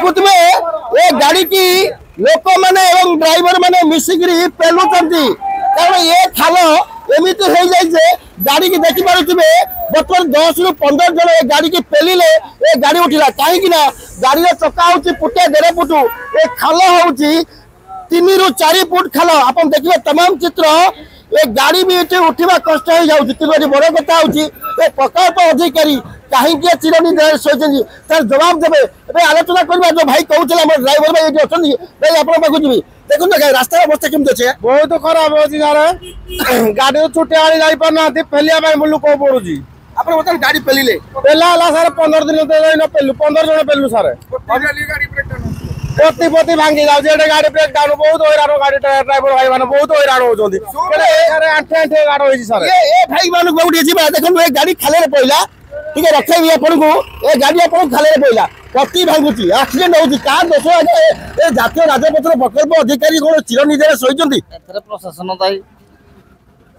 देखुए ए गाड़ी की लोक मैंने ड्राइवर मैंने मिसिकी पेलुंट कारण ये खाल एमती हो जाए गाड़ी की देखी पारे बर्तमान 10 रु 15 जन ए गाड़ी की पेलिले ए गाड़ी उठिला कहीं गाड़ी चक्का हूँ फुटे 1.5 फुट ए खाल हूँ 3 रु 4 फुट खाल आप देखिए तमाम चित्र ए गाड़ी भी उठा कष्ट हो जाए बड़ कथा हूँ प्रकल्प अधिकारी कहीं चिरनी शोचि तार जवाब देवे आलोचना करवा जो भाई कहते ड्राइवर भाई ये अच्छा भाई आप जी देखो रास्ता अवस्था केमती अच्छे बहुत खराब अच्छी गाड़ी छुट्टी आड़ी जा पाना फेलिया मुझे कौ पड़ू आप गाड़ी पेलिले पेला सारे 15 दिन पेलु 15 जन पेलु सारे पति पति भांगी जाऊे गाड़ी ब्रेक डाउन बहुत हैरान गाड़ी ड्राइवर भाई मैंने बहुत हैरान होते आंठे गाड़ हो सारे भाई मानक देखो गाड़ी खाले पड़ा ठीक है रखे आपन को ए गाड़ी आपन खाले पड़ा पति भांगुची एक्सीडेंट होची का दोष ए जातीय राजपत्र प्रकल्प अधिकारी कोन चिरनिधि सहिचंती एथरे प्रशासन दायी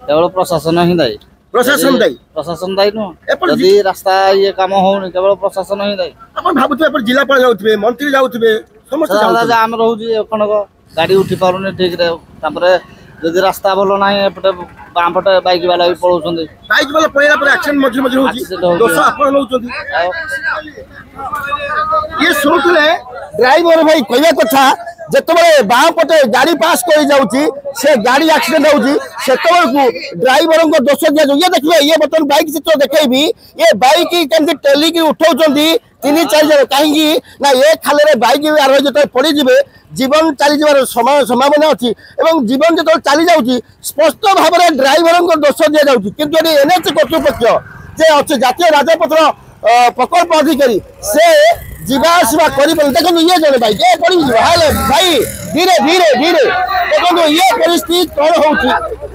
केवल प्रशासन ही दायी प्रशासन दायी नो यदि रास्ता ये काम होनी केवल प्रशासन ही दायी अपन भाबुथे पर जिलापाल जाउथबे मंत्री जाउथबे समस्त जाउथबे आम रहउची एखनक गाड़ी उठी पारुनी ठीक रे तापरे जदि रास्ता भलो नाही एपटे बाम पटे बाइक वाला भी पळौछंदी बाइक वाला पळेला पर एक्सीडेंट मझे मझे होची दोष आपण नउछंदी ये सुनथले ड्राइवर भाई कहया कथा जेतबे बाम पटे गाड़ी पास कर जाउची से गाड़ी एक्सीडेंट होउची सेतबे को ड्राइवर को दोष दिया ये देखिए ये बतन बाइक चित्र देखैबी ये बाइक केमती टेली की उठाउछंदी 3-4 जन कहीं ना ये खाले बाइक जो पड़ जाए जीवन चली जावर संभावना अच्छी जीवन जो चली जाऊँगी स्पष्ट भाव में ड्राइवर को दोष दि जाऊँगी किंतु एनएच कर्तृपक्ष जे अच्छे जातीय राजपत्र प्रकल्प अधिकारी से जावासवा कर देखो ये जन बाइक ये पड़ी भाई धीरे धीरे धीरे देखो ये परिस्थिति कौन हो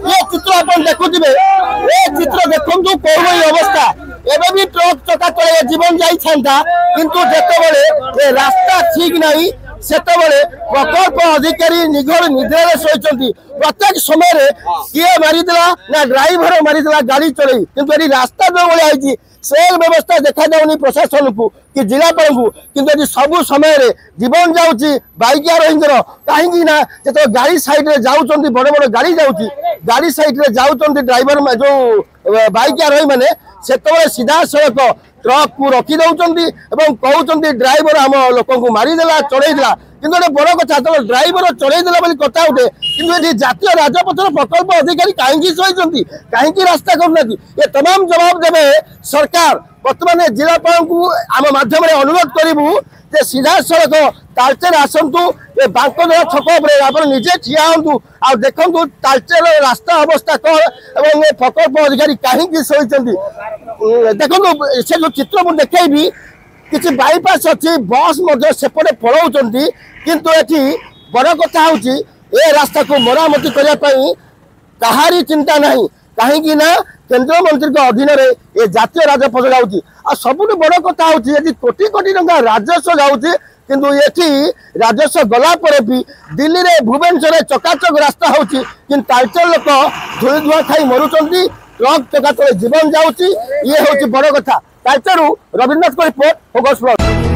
ये चित्र आप देखुए ये चित्र देखो कौन अवस्था एवं भी ट्रक चका तले जीवन जाता किंतु जिते रास्ता ठीक नहीं सेतबले प्रकल्प अधिकारी निघर निद्रा शोचती प्रत्येक समय किए मारिदेला ना ड्राइवर मारिदेला गाड़ी चलई किंतु रास्ता जो भाई से व्यवस्था देखा जाऊनी प्रशासन को कि जिलापाल को किंतु सब समय जीवन जाऊँगी बाइक आरोही कहीं जो गाड़ी साइड रे जाऊँच बड़ बड़ गाड़ी जाऊँगी गाड़ी साइड रे जाऊँच ड्राइवर जो बाइक आरोही मैंने से सीधा सड़क ट्रक को रखी दौरान कहते ड्राइवर आम लोक मारिदेला चढ़ेदेला किंतु बड़ कथा तो ड्राइवर चढ़ेदेला कथा उठे कि जातीय राजपत्र प्रकल्प अधिकारी कहीं सही कहीं रास्ता करना ये तमाम जवाब देवे सरकार बर्तमान जिलापाल को आम माध्यम अनुरोध करूँ जे सीधा सड़क तालचेर आसतु ये बांकदरा छक आप निजे ठिया हूँ आ देखु तालचेर रास्ता अवस्था कौन और ये प्रकल्प अधिकारी कहीं सही देखो से जो चित्र मुझे देखी किसी बाईपास अच्छी बस सेपटे पलाऊँ किंतु ये बड़ कथा हूँ ए रास्ता को मरामती करने कहारी चिंता नहीं कहीं केंद्र मंत्री अधीन ये जातीय राजपथ जाऊँगी आ सब बड़ कथा हूँ यदि कोटी कोटी टंका राजस्व जाऊँगी किंतु ये राजस्व गला भी दिल्ली में भुवनेश्वर चकाचक रास्ता होची कि तालचेर लोक धूल धुआ खाई मरुंट ट्रक चका तले जीवन जाऊँगी ये हूँ बड़ कथा तालचेर रवीन्द्रनाथ को रिपोर्ट फोकस प्लस।